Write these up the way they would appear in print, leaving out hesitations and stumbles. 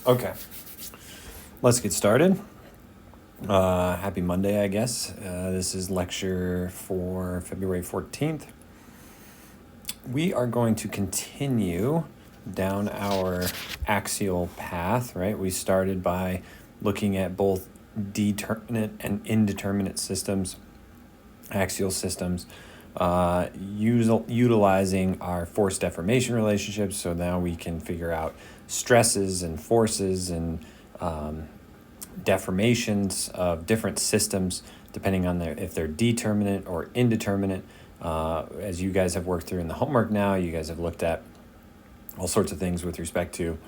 Okay, let's get started. Happy Monday, I guess. This is lecture for February 14th. We are going to continue down our axial path, right? We started by looking at both determinate and indeterminate systems, axial systems, utilizing our force deformation relationships. So now we can figure out stresses and forces and deformations of different systems depending on if they're determinate or indeterminate. As you guys have worked through in the homework now, you guys have looked at all sorts of things with respect to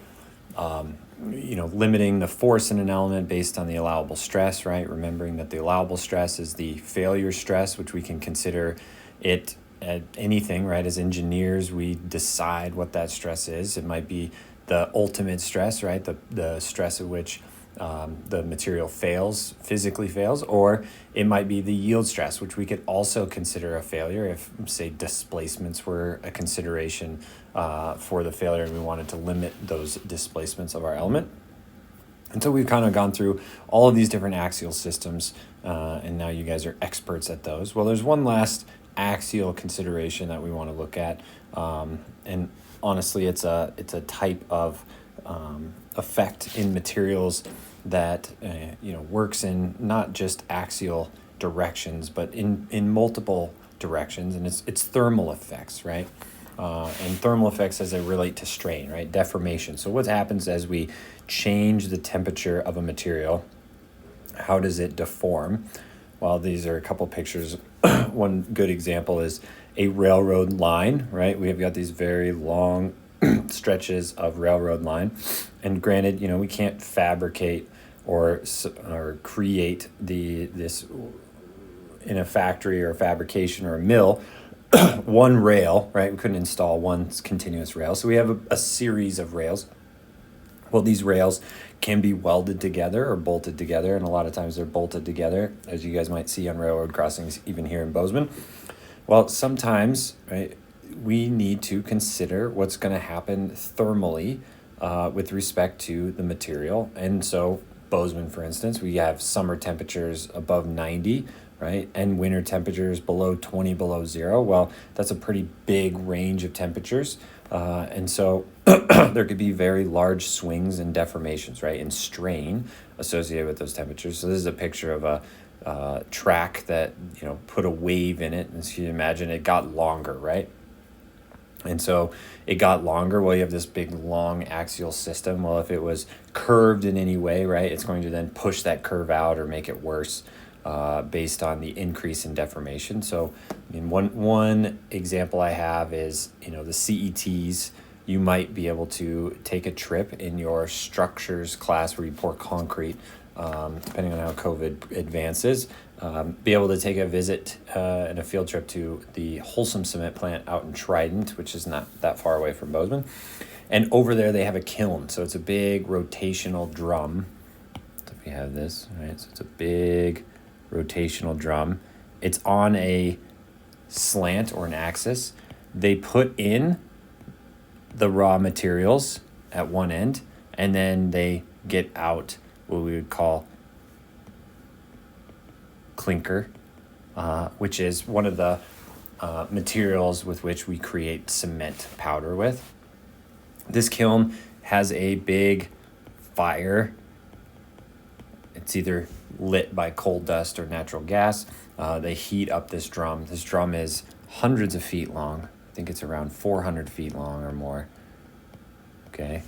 limiting the force in an element based on the allowable stress, right? Remembering that the allowable stress is the failure stress, which we can consider it at anything, right? As engineers, we decide what that stress is. It might be the ultimate stress, right? The stress at which the material physically fails, or it might be the yield stress, which we could also consider a failure if, say, displacements were a consideration for the failure and we wanted to limit those displacements of our element. And so we've kind of gone through all of these different axial systems, and now you guys are experts at those. Well, there's one last axial consideration that we want to look at, and honestly, it's a type of effect in materials that works in not just axial directions, but in multiple directions, and it's thermal effects, right? And thermal effects as they relate to strain, right? Deformation. So what happens as we change the temperature of a material? How does it deform? Well, these are a couple pictures. One good example is a railroad line, right? We have got these very long stretches of railroad line, and granted, we can't fabricate or create this in a factory or a fabrication or a mill one rail, right? We couldn't install one continuous rail, so we have a series of rails. Well, these rails can be welded together or bolted together, and a lot of times they're bolted together, as you guys might see on railroad crossings, even here in Bozeman. Well, sometimes, right, we need to consider what's going to happen thermally with respect to the material. And so Bozeman, for instance, we have summer temperatures above 90, right, and winter temperatures below 20, below zero. Well, that's a pretty big range of temperatures. And so there could be very large swings and deformations, right, and strain associated with those temperatures. So this is a picture of a track that, put a wave in it. And so you imagine it got longer, right? And so it got longer. Well, you have this big, long axial system. Well, if it was curved in any way, right, it's going to then push that curve out or make it worse based on the increase in deformation. So, one example I have is, the CETs. You might be able to take a trip in your structures class where you pour concrete, depending on how COVID advances, be able to take a visit and a field trip to the Wholesome Cement plant out in Trident, which is not that far away from Bozeman. And over there they have a kiln. So it's a big rotational drum. So if you have this, right? So it's a big rotational drum. It's on a slant or an axis. They put in the raw materials at one end, and then they get out what we would call clinker, which is one of the materials with which we create cement powder with. This kiln has a big fire. It's either lit by coal dust or natural gas. They heat up this drum. This drum is hundreds of feet long. I think it's around 400 feet long or more. Okay.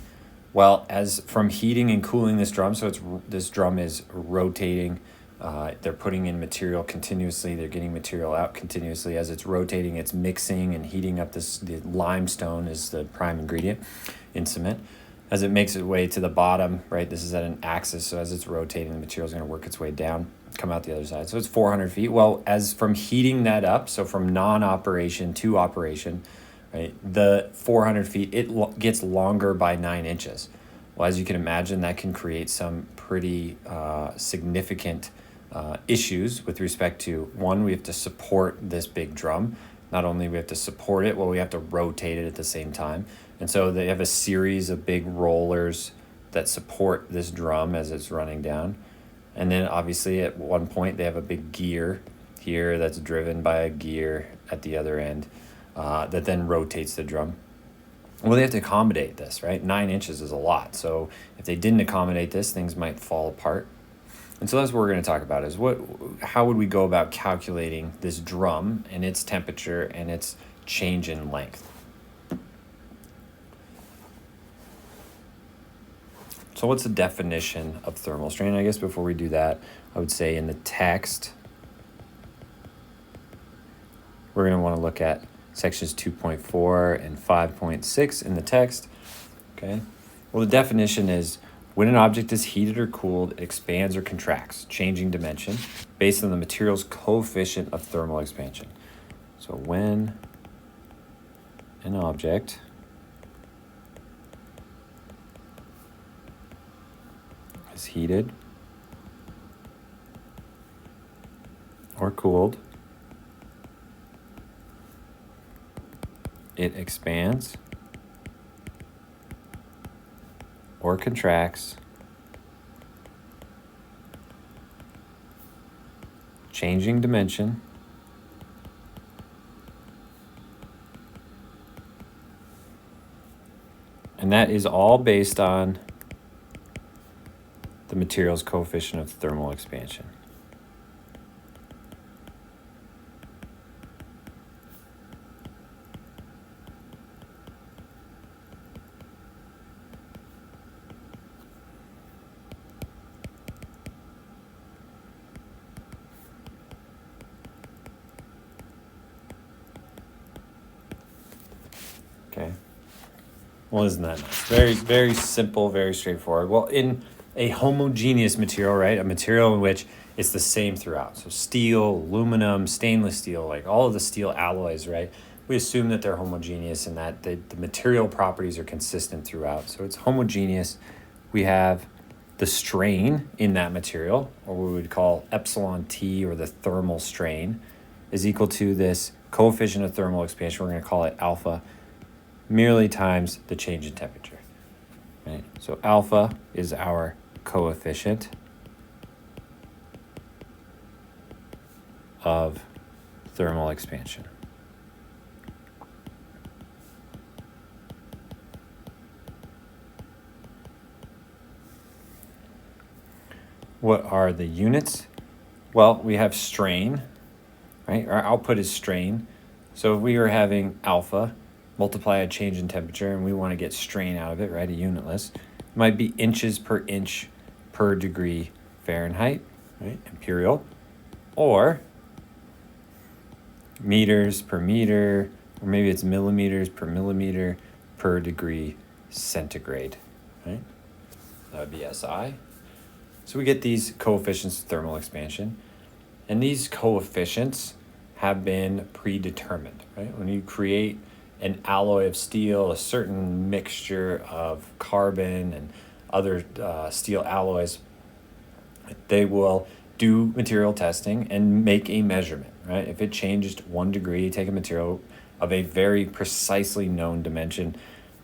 Well, as from heating and cooling this drum, so this drum is rotating. They're putting in material continuously. They're getting material out continuously. As it's rotating, it's mixing and heating up the limestone is the prime ingredient in cement. As it makes its way to the bottom, right, this is at an axis, so as it's rotating, the material is going to work its way down, come out the other side. So it's 400 feet. Well, as from heating that up, so from non-operation to operation, right, the 400 feet, it gets longer by 9 inches. Well, as you can imagine, that can create some pretty significant issues with respect to, one, we have to support this big drum. Not only we have to support it, well, we have to rotate it at the same time. And so they have a series of big rollers that support this drum as it's running down. And then obviously at one point they have a big gear here that's driven by a gear at the other end that then rotates the drum. Well, they have to accommodate this, right? 9 inches is a lot. So if they didn't accommodate this, things might fall apart. And so that's what we're going to talk about is how would we go about calculating this drum and its temperature and its change in length. So what's the definition of thermal strain? I guess before we do that, I would say in the text, we're going to want to look at sections 2.4 and 5.6 in the text. Okay. Well, the definition is when an object is heated or cooled, it expands or contracts, changing dimension, based on the material's coefficient of thermal expansion. So when an object is heated or cooled, it expands or contracts, changing dimension, and that is all based on the material's coefficient of thermal expansion. Okay. Well, isn't that nice? Very, very simple, very straightforward. Well, in a homogeneous material, right? A material in which it's the same throughout. So steel, aluminum, stainless steel, like all of the steel alloys, right? We assume that they're homogeneous and that the material properties are consistent throughout. So it's homogeneous. We have the strain in that material, or what we would call epsilon T, or the thermal strain, is equal to this coefficient of thermal expansion. We're going to call it alpha, merely times the change in temperature. Right? So alpha is our coefficient of thermal expansion. What are the units? Well, we have strain, right? Our output is strain. So if we were having alpha, multiply a change in temperature, and we want to get strain out of it, right? A unitless. It might be inches per inch per degree Fahrenheit, right? Imperial. Or meters per meter, or maybe it's millimeters per millimeter per degree centigrade, right? That would be SI. So we get these coefficients of thermal expansion. And these coefficients have been predetermined, right? When you create an alloy of steel, a certain mixture of carbon and other steel alloys, they will do material testing and make a measurement, right? If it changed 1 degree, take a material of a very precisely known dimension,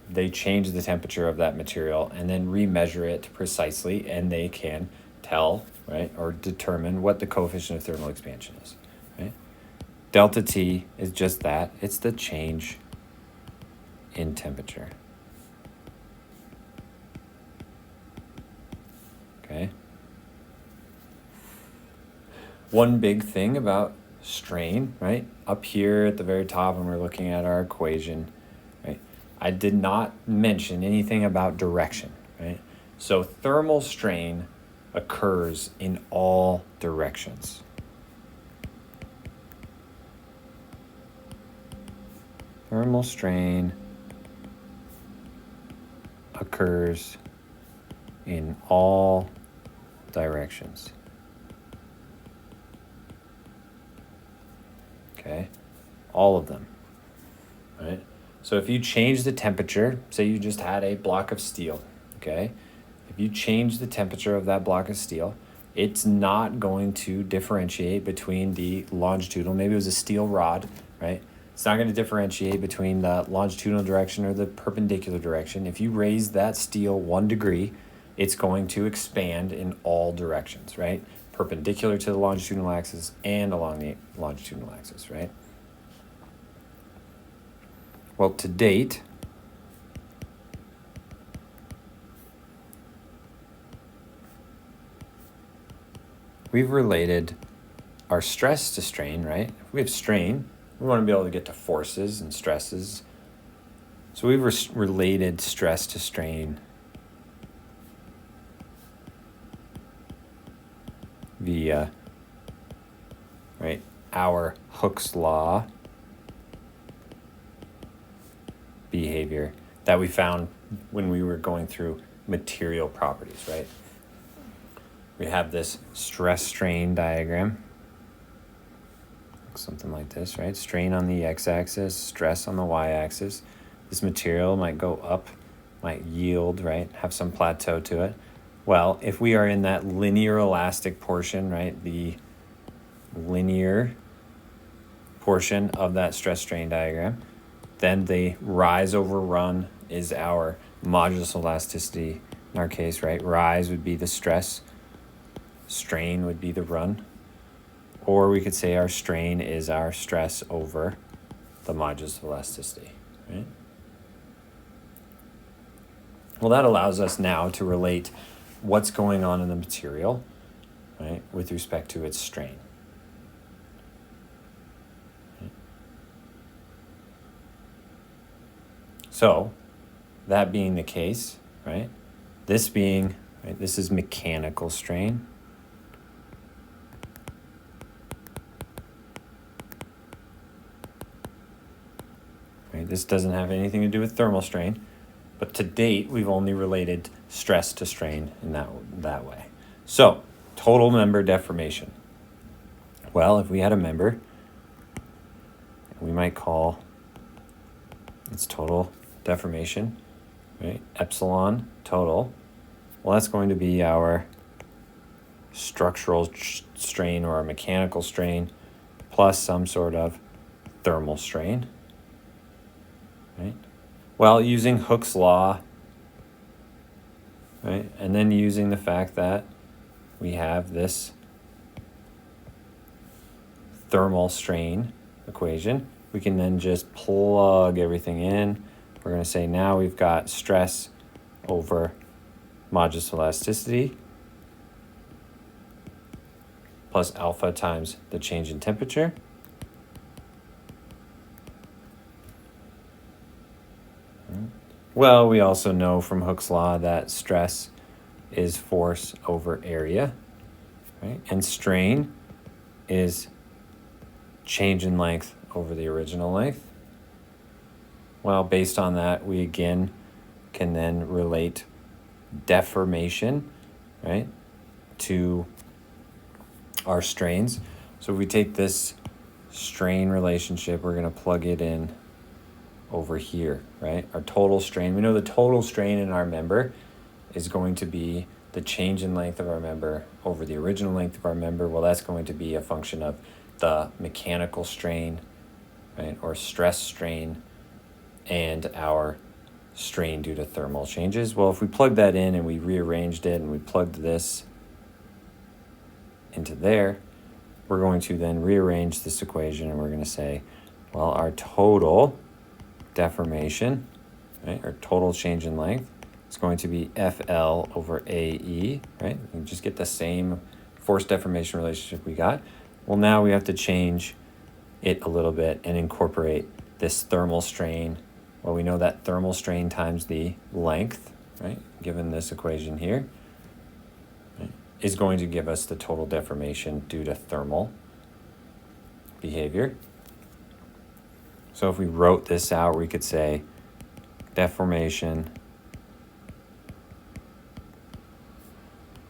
they change the temperature of that material and then remeasure it precisely, and they can tell, right, or determine what the coefficient of thermal expansion is, right? Delta T is just that. It's the change in temperature. Okay. One big thing about strain, right? Up here at the very top when we're looking at our equation, right? I did not mention anything about direction, right? So thermal strain occurs in all directions. Thermal strain occurs in all directions. Okay, all of them, right? So if you change the temperature, say you just had a block of steel, okay? If you change the temperature of that block of steel, it's not going to differentiate between the longitudinal, maybe it was a steel rod, right? It's not going to differentiate between the longitudinal direction or the perpendicular direction. If you raise that steel 1 degree, it's going to expand in all directions, right? Perpendicular to the longitudinal axis and along the longitudinal axis, right? Well, to date, we've related our stress to strain, right? If we have strain, we want to be able to get to forces and stresses. So we've related stress to strain via, right, our Hooke's law behavior that we found when we were going through material properties, right? We have this stress-strain diagram, something like this, right? Strain on the x-axis, stress on the y-axis. This material might go up, might yield, right? Have some plateau to it. Well, if we are in that linear elastic portion, right? The linear portion of that stress-strain diagram, then the rise over run is our modulus elasticity in our case, right? Rise would be the stress, strain would be the run. Or we could say our strain is our stress over the modulus elasticity, right? Well, that allows us now to relate what's going on in the material, right, with respect to its strain. So, that being the case, right, this being, right, this is mechanical strain. Right, this doesn't have anything to do with thermal strain, but to date, we've only related stress to strain in that way. So, total member deformation. Well, if we had a member, we might call its total deformation, right? Epsilon total. Well, that's going to be our structural strain or our mechanical strain plus some sort of thermal strain, right? Well, using Hooke's law, right? And then using the fact that we have this thermal strain equation, we can then just plug everything in. We're going to say now we've got stress over modulus elasticity plus alpha times the change in temperature. Well, we also know from Hooke's law that stress is force over area, right? And strain is change in length over the original length. Well, based on that, we again can then relate deformation, right, to our strains. So if we take this strain relationship, we're going to plug it in over here, right? Our total strain. We know the total strain in our member is going to be the change in length of our member over the original length of our member. Well, that's going to be a function of the mechanical strain, right, or stress strain, and our strain due to thermal changes. Well, if we plug that in and we rearranged it and we plugged this into there, we're going to then rearrange this equation and we're going to say, well, our total deformation, right, or total change in length, is going to be FL over AE, right? We can just get the same force deformation relationship we got. Well, now we have to change it a little bit and incorporate this thermal strain. Well, we know that thermal strain times the length, right, given this equation here, right, is going to give us the total deformation due to thermal behavior. So if we wrote this out, we could say deformation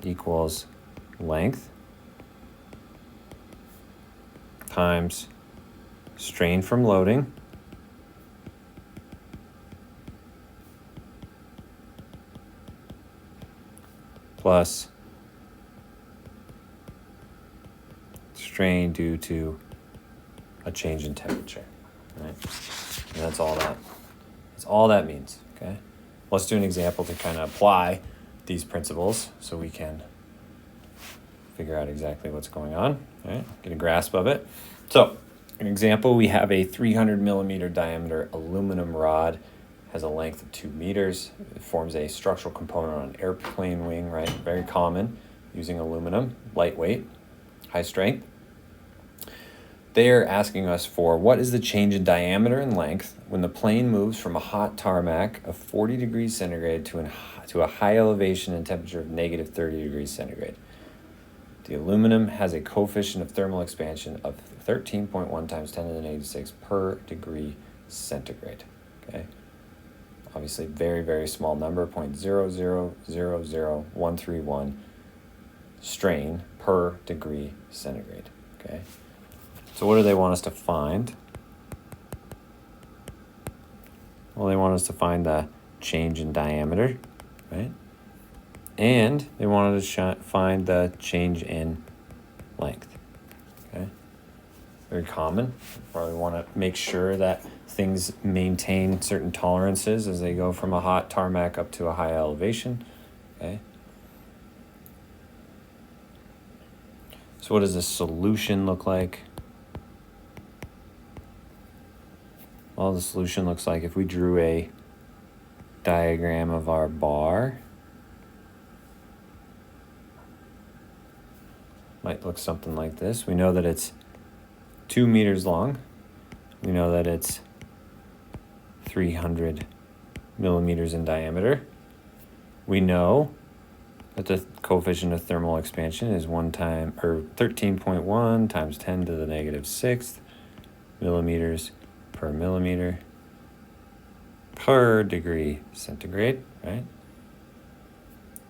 equals length times strain from loading plus strain due to a change in temperature, right? And that's all that means, okay? Let's do an example to kind of apply these principles so we can figure out exactly what's going on, right? Get a grasp of it. So, an example, we have a 300 millimeter diameter aluminum rod, has a length of 2 meters. It forms a structural component on an airplane wing, right? Very common, using aluminum, lightweight, high strength. They are asking us for what is the change in diameter and length when the plane moves from a hot tarmac of 40 degrees centigrade to a high elevation and temperature of negative 30 degrees centigrade. The aluminum has a coefficient of thermal expansion of 13.1 times 10 to the negative 6 per degree centigrade. Okay. Obviously, very, very small number, 0.0000131 strain per degree centigrade. Okay. So what do they want us to find? Well, they want us to find the change in diameter, right? And they wanted to find the change in length, okay? Very common. Probably want to make sure that things maintain certain tolerances as they go from a hot tarmac up to a high elevation, okay? So what does the solution look like? Well, the solution looks like if we drew a diagram of our bar, might look something like this. We know that it's 2 meters long. We know that it's 300 millimeters in diameter. We know that the coefficient of thermal expansion is 13.1 times 10 to the negative 6th millimeters per millimeter per degree centigrade, right?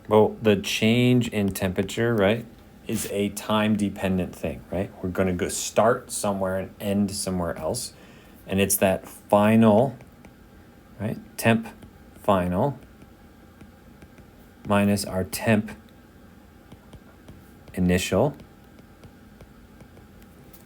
Well, the change in temperature, right, is a time-dependent thing, right? We're going to go start somewhere and end somewhere else. And it's that final, right, temp final minus our temp initial,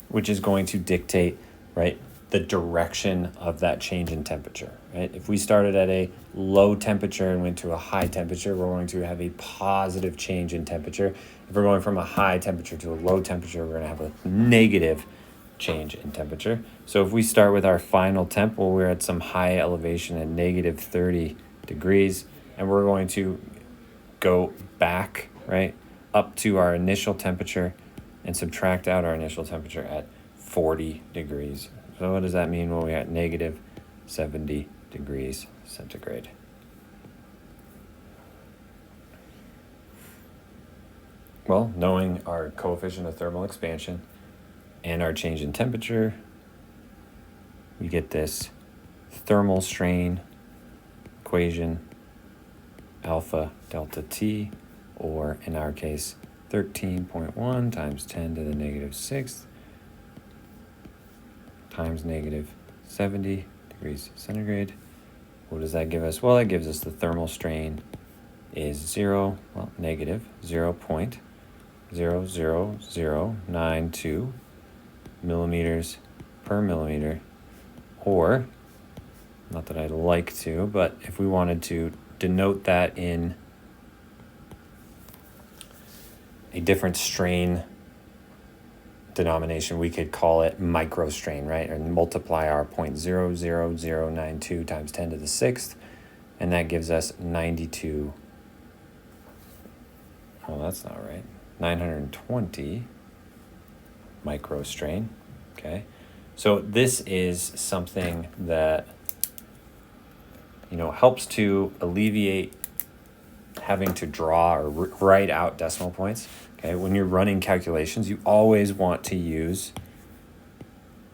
which is going to dictate, right, the direction of that change in temperature, right? If we started at a low temperature and went to a high temperature, we're going to have a positive change in temperature. If we're going from a high temperature to a low temperature, we're going to have a negative change in temperature. So if we start with our final temp, well, we're at some high elevation at negative 30 degrees, and we're going to go back, right, up to our initial temperature and subtract out our initial temperature at 40 degrees. So what does that mean? Well, we're at negative 70 degrees centigrade. Well, knowing our coefficient of thermal expansion and our change in temperature, we get this thermal strain equation, alpha delta T, or in our case, 13.1 times 10 to the negative 6th times negative 70 degrees centigrade. What does that give us? Well, that gives us the thermal strain is negative 0.00092 millimeters per millimeter, or, not that I'd like to, but if we wanted to denote that in a different strain denomination, we could call it microstrain, right? And multiply our 0.00092 times 10 to the 6th, and that gives us 92. Oh, that's not right. 920 microstrain, okay? So this is something that, helps to alleviate having to draw or write out decimal points. Okay, when you're running calculations, you always want to use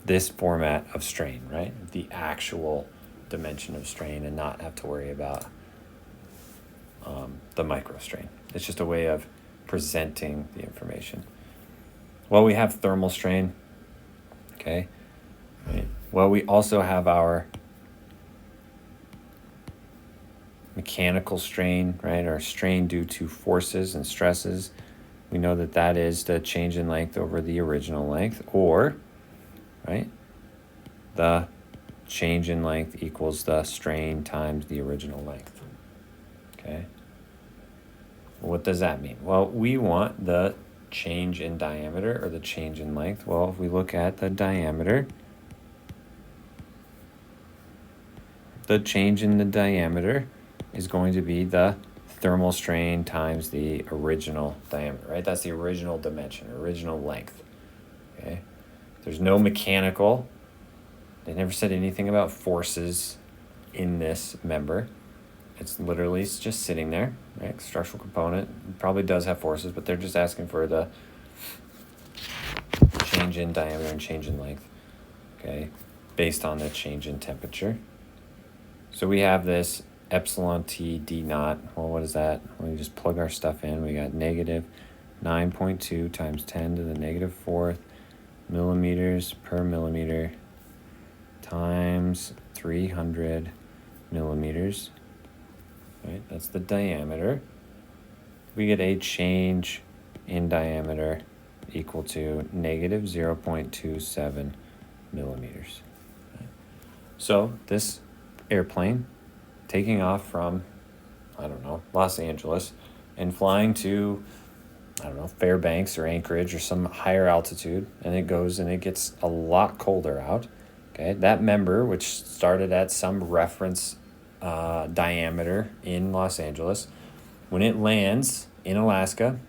this format of strain, right? The actual dimension of strain, and not have to worry about the microstrain. It's just a way of presenting the information. Well, we have thermal strain, okay? Right. Well, we also have our mechanical strain, right? Our strain due to forces and stresses. We know that that is the change in length over the original length, or, right, the change in length equals the strain times the original length, okay? What does that mean? Well, we want the change in diameter or the change in length. Well, if we look at the diameter, the change in the diameter is going to be the thermal strain times the original diameter, right? That's the original dimension, original length, okay? There's no mechanical. They never said anything about forces in this member. It's literally just sitting there, right? Structural component probably does have forces, but they're just asking for the change in diameter and change in length, okay, based on the change in temperature. So we have this epsilon t d naught. Well, what is that? Let me just plug our stuff in. We got negative 9.2 times 10 to the negative fourth millimeters per millimeter times 300 millimeters. Right, that's the diameter. We get a change in diameter equal to negative 0.27 millimeters. Right. So this airplane taking off from, I don't know, Los Angeles and flying to, I don't know, Fairbanks or Anchorage or some higher altitude, and it goes and it gets a lot colder out. Okay, that member, which started at some reference diameter in Los Angeles, when it lands in Alaska,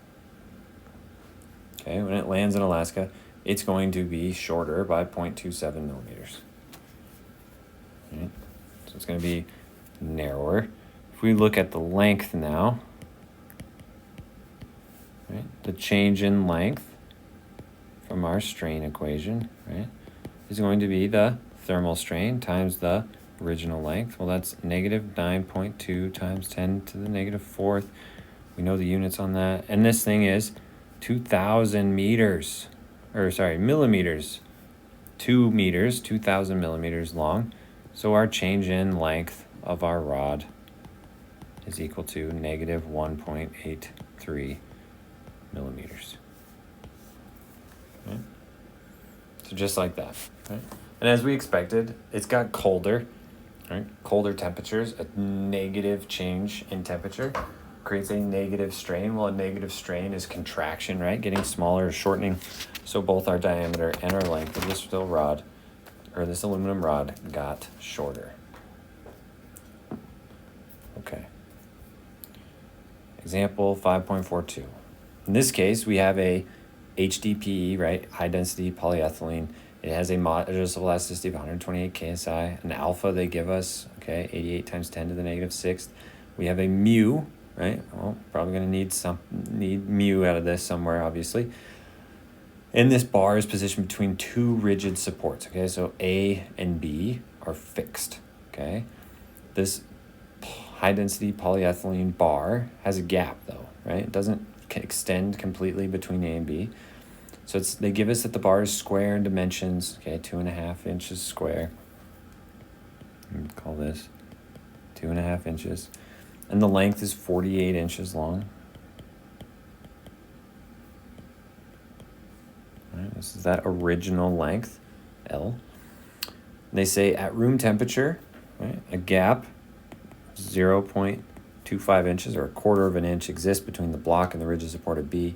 it's going to be shorter by 0.27 millimeters. Right? So it's going to be narrower. If we look at the length now, right, the change in length from our strain equation, right, is going to be the thermal strain times the original length. Well, that's negative 9.2 times 10 to the negative fourth. We know the units on that. And this thing is 2,000 meters, or sorry, millimeters, 2 meters, 2,000 millimeters long. So our change in length of our rod is equal to negative 1.83 millimeters. Okay. So just like that, right? And as we expected, it's got colder, right? Colder temperatures, a negative change in temperature creates a negative strain. Well, a negative strain is contraction, right? Getting smaller, shortening. So both our diameter and our length of this steel rod, or this aluminum rod, got shorter. Okay. Example 5.42. In this case, we have a HDPE, right? High density polyethylene. It has a adjustable elasticity of 128 KSI. An alpha they give us, okay, 88 times 10 to the negative sixth. We have a mu, right? Well, probably going to need mu out of this somewhere, obviously. And this bar is positioned between two rigid supports, okay? So A and B are fixed, okay? This high-density polyethylene bar has a gap, though, right? It doesn't extend completely between A and B. So they give us that the bar is square in dimensions, okay, 2.5 inches square. Call this 2.5 inches. And the length is 48 inches long. All right, this is that original length, L. They say at room temperature, right, a gap 0.25 inches or 1/4 of an inch exists between the block and the rigid support of B.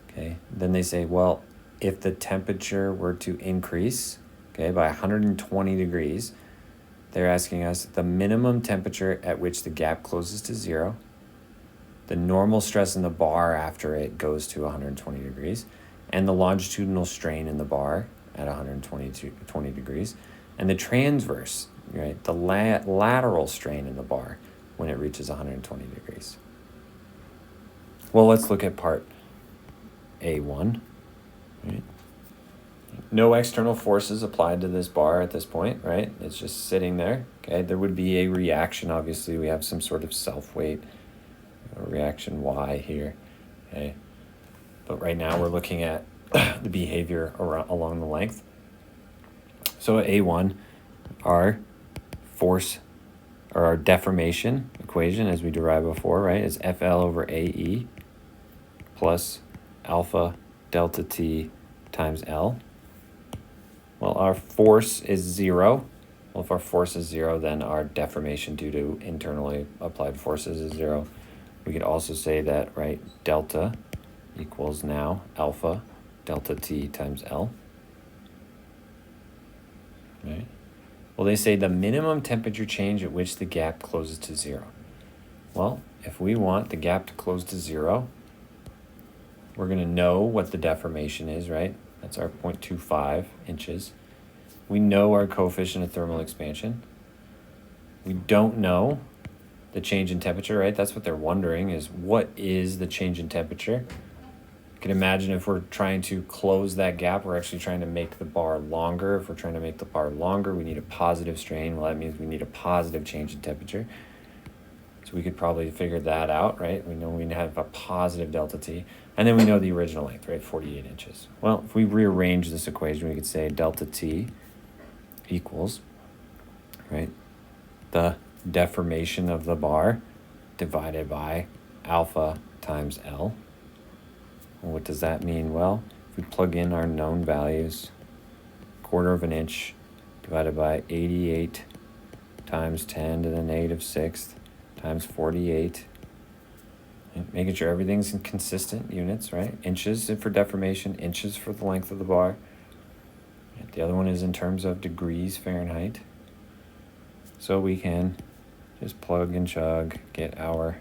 Okay, then they say, well, if the temperature were to increase, okay, by 120 degrees, they're asking us the minimum temperature at which the gap closes to 0, the normal stress in the bar after it goes to 120 degrees, and the longitudinal strain in the bar at 120 degrees, and the transverse, right, the lateral strain in the bar when it reaches 120 degrees. Well, let's look at part A1. Right? No external forces applied to this bar at this point, right? It's just sitting there, okay? There would be a reaction, obviously. We have some sort of self-weight, reaction Y here, okay? But right now we're looking at the behavior along the length. So at A1, our force, or our deformation equation, as we derived before, right, is FL over AE plus alpha delta T times L. Well, our force is 0. Well, if our force is 0, then our deformation due to internally applied forces is 0. We could also say that, right, delta equals now alpha delta T times L. Right? Well, they say the minimum temperature change at which the gap closes to 0. Well, if we want the gap to close to 0, we're going to know what the deformation is, right? That's our 0.25 inches. We know our coefficient of thermal expansion. We don't know the change in temperature, right? That's what they're wondering, is what is the change in temperature? You can imagine if we're trying to close that gap, we're actually trying to make the bar longer. If we're trying to make the bar longer, we need a positive strain. Well, that means we need a positive change in temperature. So we could probably figure that out, right? We know we have a positive delta T. And then we know the original length, right? 48 inches. Well, if we rearrange this equation, we could say delta T equals, right, the deformation of the bar divided by alpha times L. Well, what does that mean? Well, if we plug in our known values, 1/4 of an inch divided by 88 times 10 to the negative 6th times 48, and making sure everything's in consistent units, right? Inches for deformation, inches for the length of the bar. The other one is in terms of degrees Fahrenheit. So we can just plug and chug, get our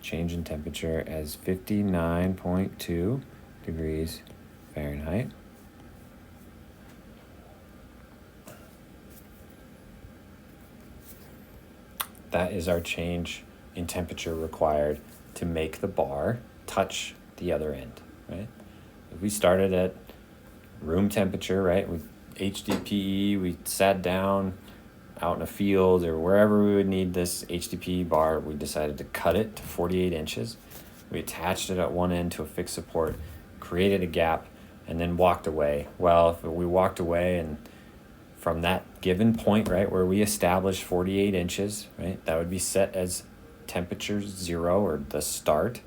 change in temperature as 59.2 degrees Fahrenheit. That is our change in temperature required to make the bar touch the other end, right? If we started at room temperature, right, with HDPE, we sat down out in a field or wherever we would need this HDPE bar, we decided to cut it to 48 inches. We attached it at one end to a fixed support, created a gap, and then walked away. Well, if we walked away and from that given point, right, where we established 48 inches, right, that would be set as temperature 0 or the start.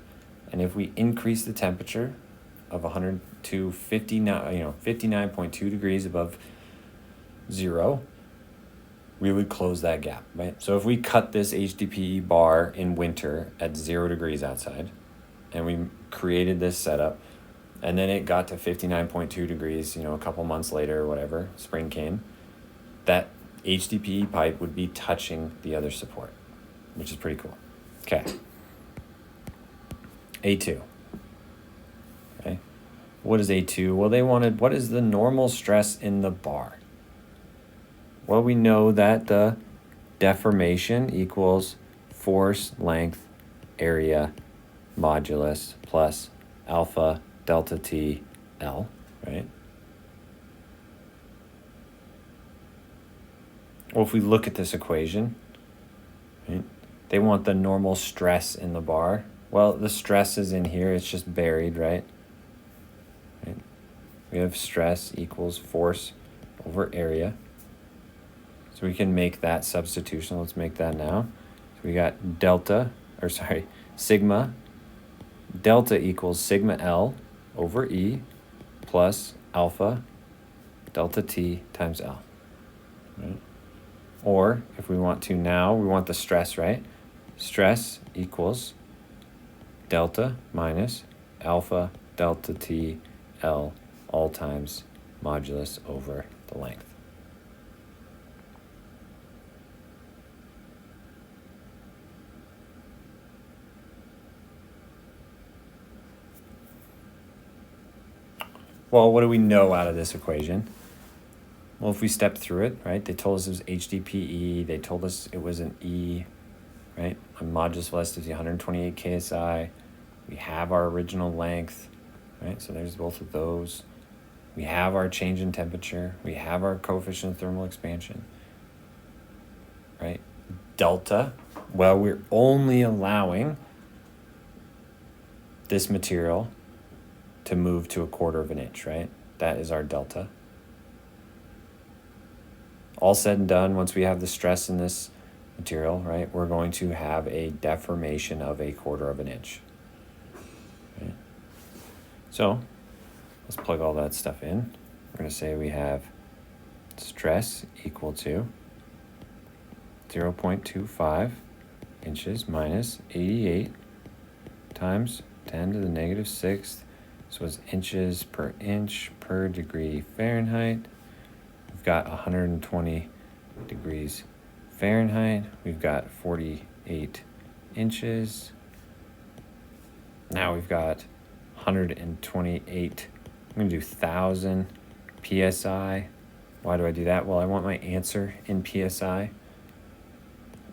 And if we increase the temperature of 100 to 59.2 degrees above 0, we would close that gap, right? So if we cut this HDPE bar in winter at 0 degrees outside, and we created this setup, and then it got to 59.2 degrees, a couple months later or whatever, spring came, that HDPE pipe would be touching the other support, which is pretty cool. Okay. A2. Okay. What is A2? Well, they wanted, what is the normal stress in the bar? Well, we know that the deformation equals force, length, area, modulus, plus alpha delta T L, right? Well, if we look at this equation, right, they want the normal stress in the bar. Well, the stress is in here. It's just buried, right? We have stress equals force over area. So we can make that substitution. Let's make that now. So we got sigma. Delta equals sigma L over E plus alpha delta T times L. Right? Or if we want to now, we want the stress, right? Stress equals delta minus alpha delta T L all times modulus over the length. Well, what do we know out of this equation? Well, if we step through it, right, they told us it was HDPE. They told us it was an E, right? A modulus velocity 128 KSI. We have our original length, right? So there's both of those. We have our change in temperature. We have our coefficient of thermal expansion, right? Delta, well, we're only allowing this material to move to 1/4 of an inch, right? That is our delta. All said and done, once we have the stress in this material, right, we're going to have a deformation of 1/4 of an inch. Right? So let's plug all that stuff in. We're going to say we have stress equal to 0.25 inches minus 88 times 10 to the negative 6th. So it's inches per inch per degree Fahrenheit. We've got 120 degrees Fahrenheit. We've got 48 inches. Now we've got 128. I'm going to do 1,000 PSI. Why do I do that? Well, I want my answer in PSI.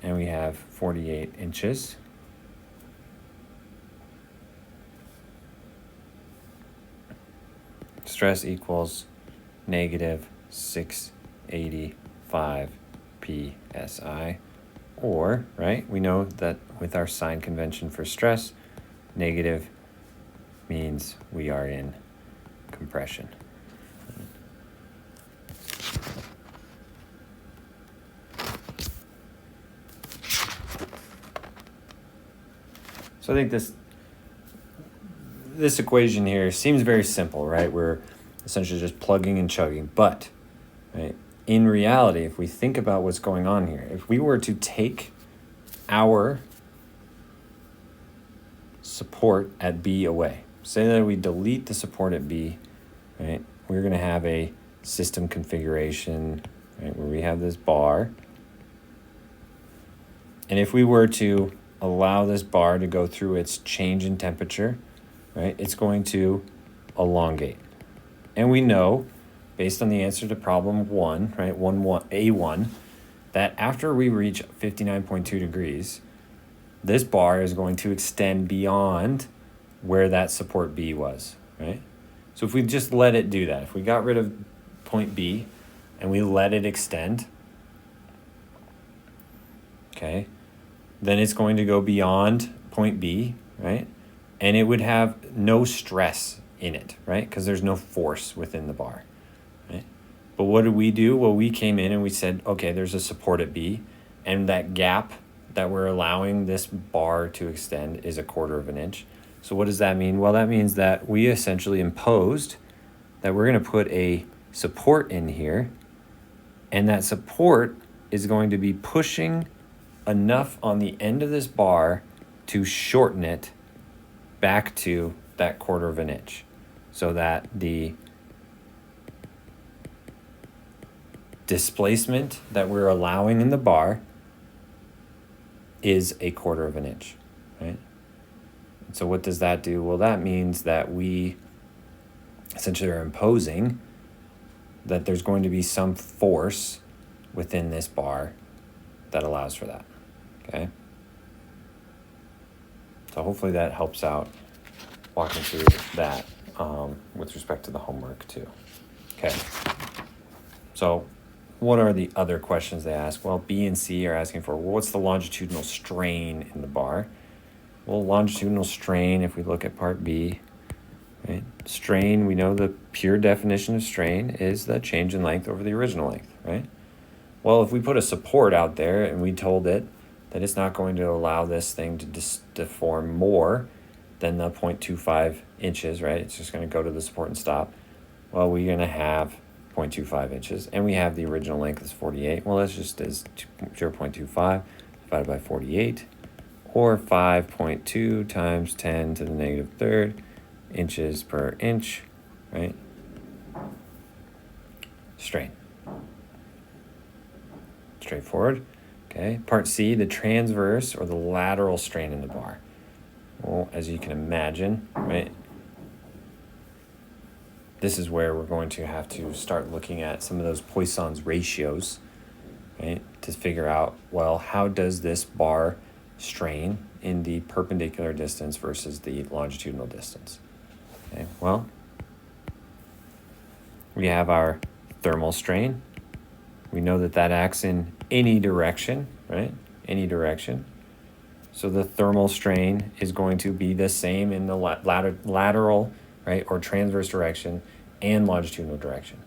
And we have 48 inches. Stress equals negative 685 PSI. Or, right, we know that with our sign convention for stress, negative means we are in compression. So I think this equation here seems very simple, right? We're essentially just plugging and chugging. But, right, in reality, if we think about what's going on here, if we were to take our support at B away, say that we delete the support at B, right, we're going to have a system configuration, right, where we have this bar. And if we were to allow this bar to go through its change in temperature, right, it's going to elongate. And we know, based on the answer to problem 1, right, A1, that after we reach 59.2 degrees, this bar is going to extend beyond where that support B was, right? So if we just let it do that, if we got rid of point B and we let it extend, okay, then it's going to go beyond point B, right? And it would have no stress in it, right? Because there's no force within the bar, right? But what did we do? Well, we came in and we said, okay, there's a support at B, and that gap that we're allowing this bar to extend is 1/4 of an inch. So what does that mean? Well, that means that we essentially imposed that we're going to put a support in here, and that support is going to be pushing enough on the end of this bar to shorten it back to that 1/4 of an inch, so that the displacement that we're allowing in the bar is 1/4 of an inch, right? So what does that do? Well, that means that we essentially are imposing that there's going to be some force within this bar that allows for that, okay? So hopefully that helps out walking through that with respect to the homework too. Okay. So what are the other questions they ask? Well, B and C are asking for, well, what's the longitudinal strain in the bar? Well, longitudinal strain, if we look at part B, right? Strain, we know the pure definition of strain is the change in length over the original length, right? Well, if we put a support out there and we told it that it's not going to allow this thing to deform more than the 0.25 inches, right? It's just going to go to the support and stop. Well, we're going to have 0.25 inches, and we have the original length is 48. Well, that's just as 0.25 divided by 48, or 5.2 times 10 to the negative third inches per inch, right? Strain. Straightforward. Okay. Part C, the transverse or the lateral strain in the bar. Well, as you can imagine, right, this is where we're going to have to start looking at some of those Poisson's ratios, right, to figure out, well, how does this bar strain in the perpendicular distance versus the longitudinal distance? Okay, well, we have our thermal strain. We know that that acts in any direction, right? Any direction. So the thermal strain is going to be the same in the lateral, right, or transverse direction and longitudinal direction,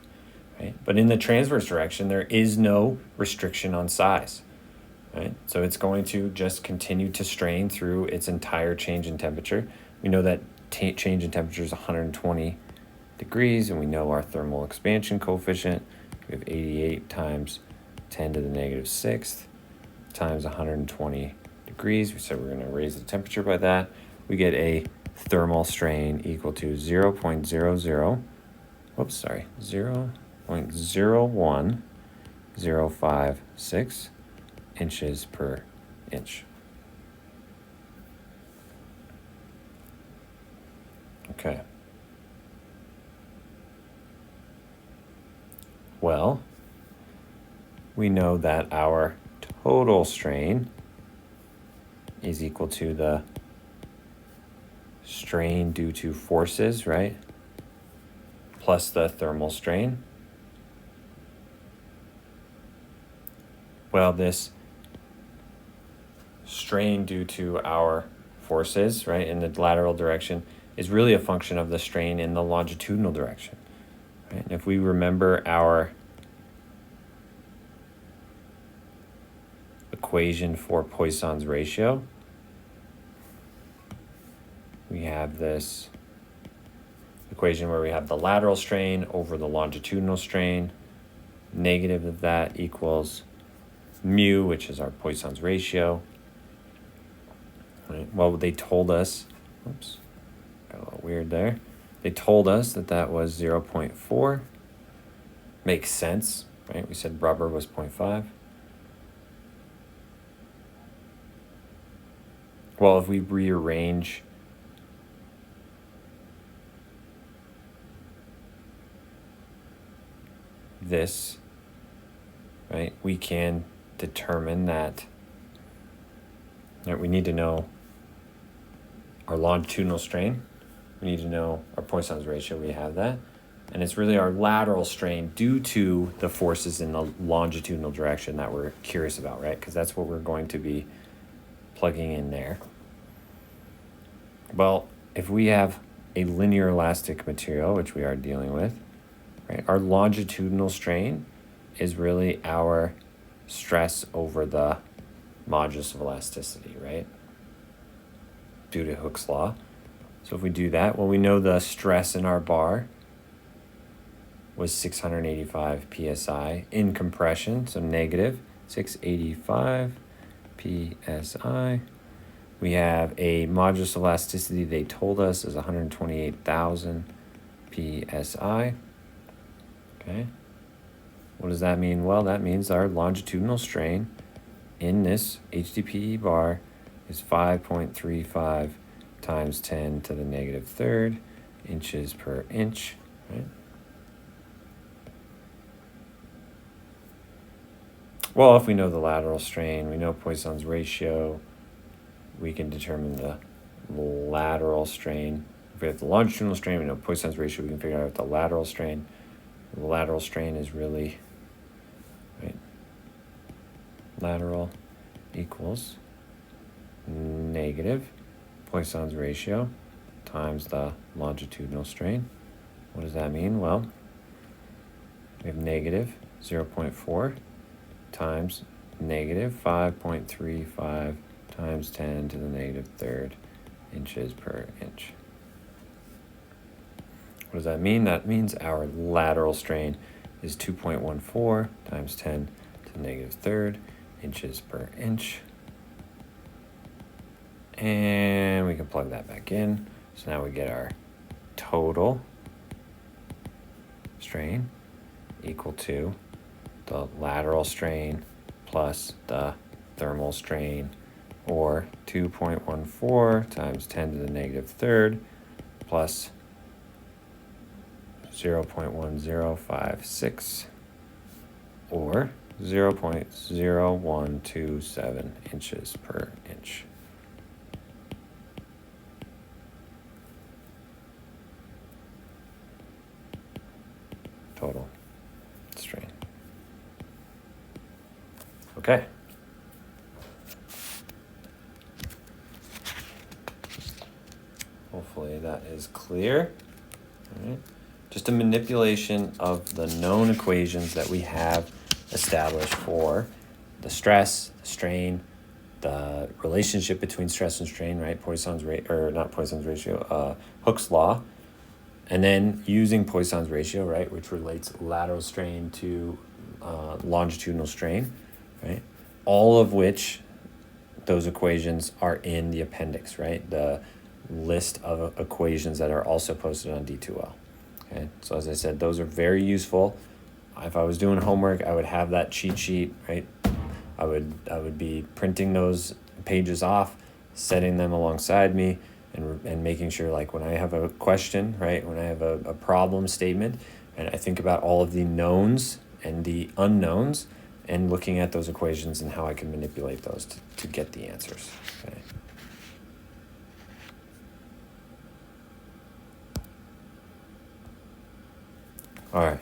right? But in the transverse direction, there is no restriction on size, right? So it's going to just continue to strain through its entire change in temperature. We know that change in temperature is 120 degrees, and we know our thermal expansion coefficient. We have 88 times 10 to the negative sixth times 120 degrees. We said we're going to raise the temperature by that. we get a thermal strain equal to 0.01056 inches per inch. Okay. Well, we know that our total strain is equal to the strain due to forces, right? Plus the thermal strain. Well, this strain due to our forces, right, in the lateral direction is really a function of the strain in the longitudinal direction, right? And if we remember our equation for Poisson's ratio, we have this equation where we have the lateral strain over the longitudinal strain. Negative of that equals mu, which is our Poisson's ratio. Right. Well, they told us, oops, got a little weird there. They told us that that was 0.4. Makes sense, right? We said rubber was 0.5. Well, if we rearrange this, right, we can determine that, right, we need to know our longitudinal strain. We need to know our Poisson's ratio. We have that. And it's really our lateral strain due to the forces in the longitudinal direction that we're curious about, right? Because that's what we're going to be plugging in there. Well, if we have a linear elastic material, which we are dealing with, right, our longitudinal strain is really our stress over the modulus of elasticity, right? Due to Hooke's law. So if we do that, well, we know the stress in our bar was 685 psi in compression, so negative 685 psi. We have a modulus of elasticity they told us is 128,000 psi. Okay. What does that mean? Well, that means our longitudinal strain in this HDPE bar is 5.35 times 10 to the negative third inches per inch, right? Well, if we know the lateral strain, we know Poisson's ratio, we can determine the lateral strain. If we have the longitudinal strain, we know Poisson's ratio, we can figure out the lateral strain. The lateral strain is really, right, lateral equals negative Poisson's ratio times the longitudinal strain. What does that mean? Well, we have negative 0.4 times negative 5.35 times 10 to the negative third inches per inch. What does that mean? That means our lateral strain is 2.14 times 10 to the negative third inches per inch. And we can plug that back in. So now we get our total strain equal to the lateral strain plus the thermal strain, or 2.14 times 10 to the negative third plus 0.1056, or 0.0127 inches per inch. Total strain. Okay. Hopefully that is clear. All right. Just a manipulation of the known equations that we have established for the stress, the strain, the relationship between stress and strain, right? Poisson's rate, or not Poisson's ratio, Hooke's law. And then using Poisson's ratio, right, which relates lateral strain to longitudinal strain, right? All of which, those equations are in the appendix, right? The list of equations that are also posted on D2L. Okay, so as I said, those are very useful. If I was doing homework, I would have that cheat sheet, right? I would be printing those pages off, setting them alongside me, and making sure, like, when I have a question, right, when I have a problem statement, and I think about all of the knowns and the unknowns, and looking at those equations and how I can manipulate those to get the answers. Okay. All right.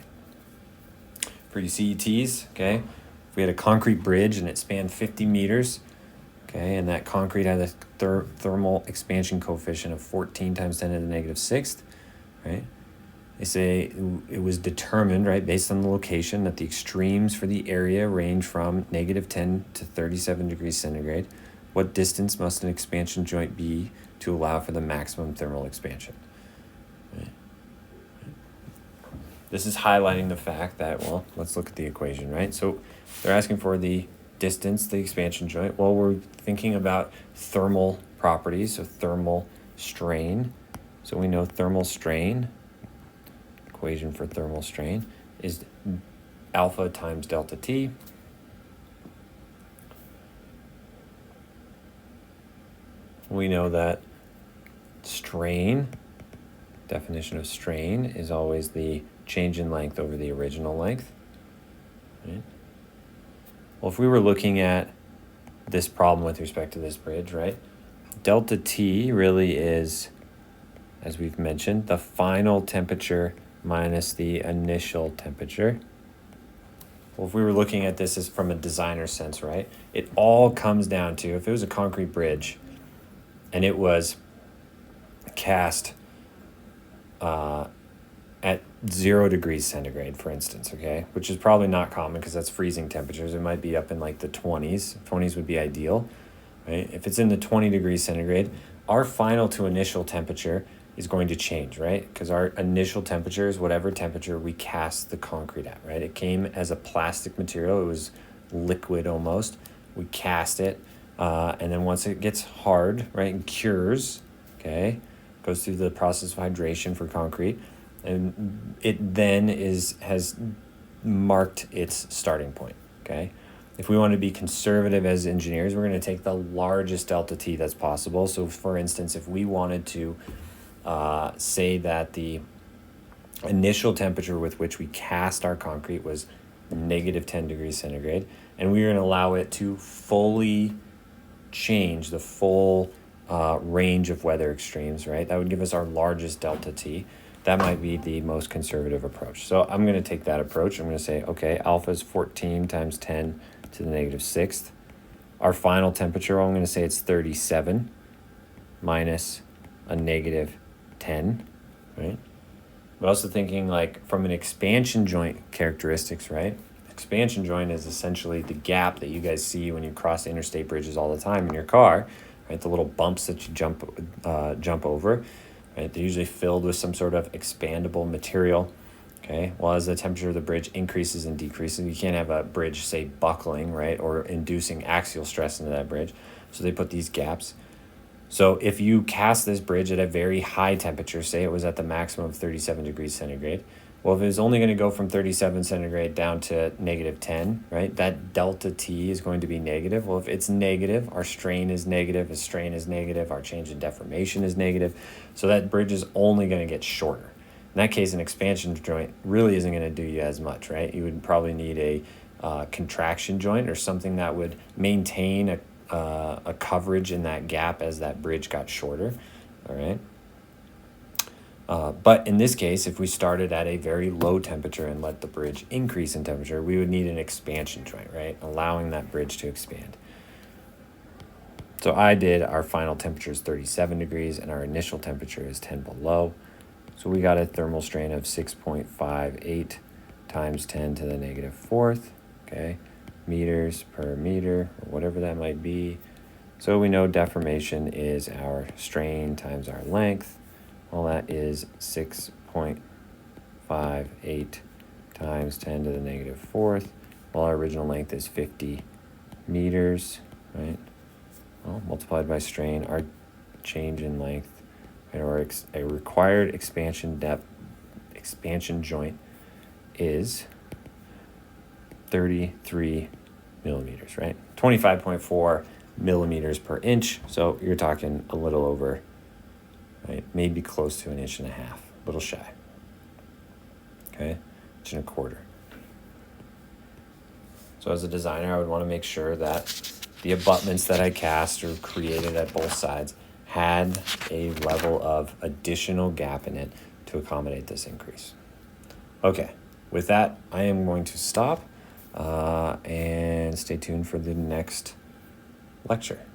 For your CETs, okay, if we had a concrete bridge and it spanned 50 meters, okay, and that concrete had a thermal expansion coefficient of 14 times 10 to the negative sixth, right? They say it was determined, right, based on the location, that the extremes for the area range from negative 10 to 37 degrees centigrade. What distance must an expansion joint be to allow for the maximum thermal expansion? Right. This is highlighting the fact that, well, let's look at the equation, right? So they're asking for the distance, the expansion joint. Well, we're thinking about thermal properties, so thermal strain. So we know thermal strain, equation for thermal strain, is alpha times delta T. We know that strain, definition of strain, is always the change in length over the original length. Right? Well, if we were looking at this problem with respect to this bridge, right, delta T really is, as we've mentioned, the final temperature minus the initial temperature. Well, if we were looking at this as from a designer sense, right, it all comes down to, if it was a concrete bridge and it was cast at 0 degrees centigrade, for instance, okay, which is probably not common because that's freezing temperatures. It might be up in like the 20s. 20s would be ideal, right? If it's in the 20 degrees centigrade, our final to initial temperature is going to change, right? Because our initial temperature is whatever temperature we cast the concrete at, right? It came as a plastic material. It was liquid almost. We cast it, and then once it gets hard, right, and cures, okay, goes through the process of hydration for concrete, and it then has marked its starting point, okay? If we want to be conservative as engineers, we're going to take the largest delta T that's possible. So for instance, if we wanted to say that the initial temperature with which we cast our concrete was negative 10 degrees centigrade, and we were going to allow it to fully change the full range of weather extremes, right? That would give us our largest delta T. That might be the most conservative approach. So I'm going to take that approach. I'm going to say, okay, alpha is 14 times 10 to the negative sixth. Our final temperature, I'm going to say it's 37 minus a negative 10, right? But also thinking like from an expansion joint characteristics, right? Expansion joint is essentially the gap that you guys see when you cross interstate bridges all the time in your car, right? The little bumps that you jump over, right? They're usually filled with some sort of expandable material, okay? Well, as the temperature of the bridge increases and decreases, you can't have a bridge, say, buckling, right? Or inducing axial stress into that bridge. So they put these gaps. So if you cast this bridge at a very high temperature, say it was at the maximum of 37 degrees centigrade, well, if it's only going to go from 37 centigrade down to negative 10, right, that delta T is going to be negative. Well, if it's negative, our strain is negative. If strain is negative, our change in deformation is negative. So that bridge is only going to get shorter. In that case, an expansion joint really isn't going to do you as much, right? You would probably need a contraction joint or something that would maintain a coverage in that gap as that bridge got shorter, all right? But in this case, if we started at a very low temperature and let the bridge increase in temperature, we would need an expansion joint, right? Allowing that bridge to expand. So our final temperature is 37 degrees and our initial temperature is 10 below. So we got a thermal strain of 6.58 times 10 to the negative fourth, okay? Meters per meter, or whatever that might be. So we know deformation is our strain times our length. Well, that is 6.58 times 10 to the negative fourth. Well, our original length is 50 meters, right? Well, multiplied by strain, our change in length or a required expansion joint is 33 millimeters, right? 25.4 millimeters per inch. So you're talking a little over, right? Maybe close to 1.5 inches, a little shy. Okay, 1.25 inches. So as a designer, I would want to make sure that the abutments that I cast or created at both sides had a level of additional gap in it to accommodate this increase. Okay, with that, I am going to stop and stay tuned for the next lecture.